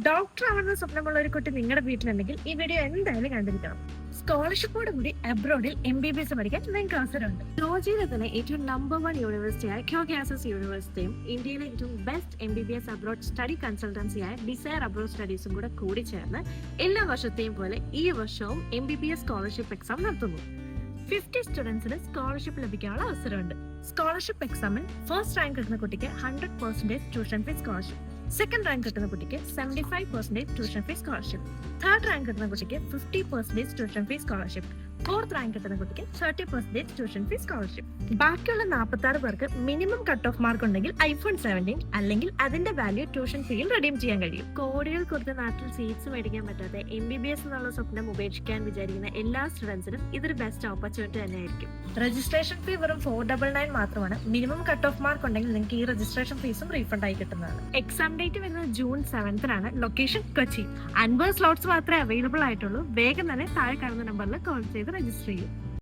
Doctor ആവുന്ന സ്വപ്നമുള്ള ഒരു കുട്ടി നിങ്ങളുടെ വീട്ടിലുണ്ടെങ്കിൽ ഈ വീഡിയോ എന്തായാലും കണ്ടിരിക്കണം. സ്കോളർഷിപ്പോട് കൂടി അബ്രോഡിൽ MBBS പഠിക്കാൻ നിങ്ങൾക്ക് അവസരമുണ്ട്. ജോർജിയയിലെ തന്നെ ഏറ്റവും നമ്പർ 1 യൂണിവേഴ്സിറ്റിയായ ക്യോഗ്യാസസ് യൂണിവേഴ്സിറ്റിയും ഇന്ത്യയിലെ ഏറ്റവും ബെസ്റ്റ് MBBS അബ്രോഡ് സ്റ്റഡി കൺസൾട്ടൻസിയായ ഡിസയർ അബ്രോഡ് സ്റ്റഡീസും കൂടെ കൂടി ചേർന്ന് എല്ലാ വർഷത്തെയും പോലെ ഈ വർഷവും MBBS സ്കോളർഷിപ്പ് എക്സാം നടത്തുന്നു. 50 സ്റ്റുഡൻസിന് സ്കോളർഷിപ്പ് ലഭിക്കാനുള്ള അവസരമുണ്ട്. സ്കോളർഷിപ്പ് എക്സാമിൽ ഫസ്റ്റ് റാങ്ക് കിട്ടുന്ന കുട്ടിക്ക് 100% tuition fees scholarship, second rank കിട്ടുന്ന കുട്ടിക്ക് 75% tuition fees scholarship, third rank കിട്ടുന്ന കുട്ടിക്ക് 50% tuition fees scholarship, fourth rank കിട്ടുന്ന കുട്ടിക്ക് 30% ട്യൂഷൻ ഫീസ് സ്കോളർഷിപ്പ്. ബാക്കിയുള്ള 46 പേർക്ക് മിനിമം കട്ട് ഓഫ് മാർക്ക് ഉണ്ടെങ്കിൽ iPhone 17 അല്ലെങ്കിൽ അതിന്റെ വാല്യൂ ട്യൂഷൻ ഫീയിൽ റെഡീം ചെയ്യാൻ കഴിയും. കോടികൾ കൊടുത്ത നാട്ടിൽ സീറ്റ്സ് മേടിക്കാൻ പറ്റാതെ MBBS എന്നുള്ള സ്വപ്നം ഉപേക്ഷിക്കാൻ വിചാരിക്കുന്ന എല്ലാ സ്റ്റുഡൻസിനും ഇതൊരു ബെസ്റ്റ് ഓപ്പർച്യൂണിറ്റി തന്നെയായിരിക്കും. രജിസ്ട്രേഷൻ ഫീ വെറും 499 മാത്രമാണ്. മിനിമം കട്ട് ഓഫ് മാർക്ക് ഉണ്ടെങ്കിൽ നിങ്ങൾക്ക് ഈ രജിസ്ട്രേഷൻ ഫീസും റീഫണ്ട് ആയി കിട്ടുന്നതാണ്. എക്സാം ഡേറ്റ് വരുന്നത് June 7 ലൊക്കേഷൻ കൊച്ചി. 50 സ്ലോട്ട്സ് മാത്രമേ അവൈലബിൾ ആയിട്ടുള്ളൂ. വേഗം തന്നെ താഴെ കാണുന്ന നമ്പറിൽ കോൾ ചെയ്ത് രജിസ്റ്റർ ചെയ്യും.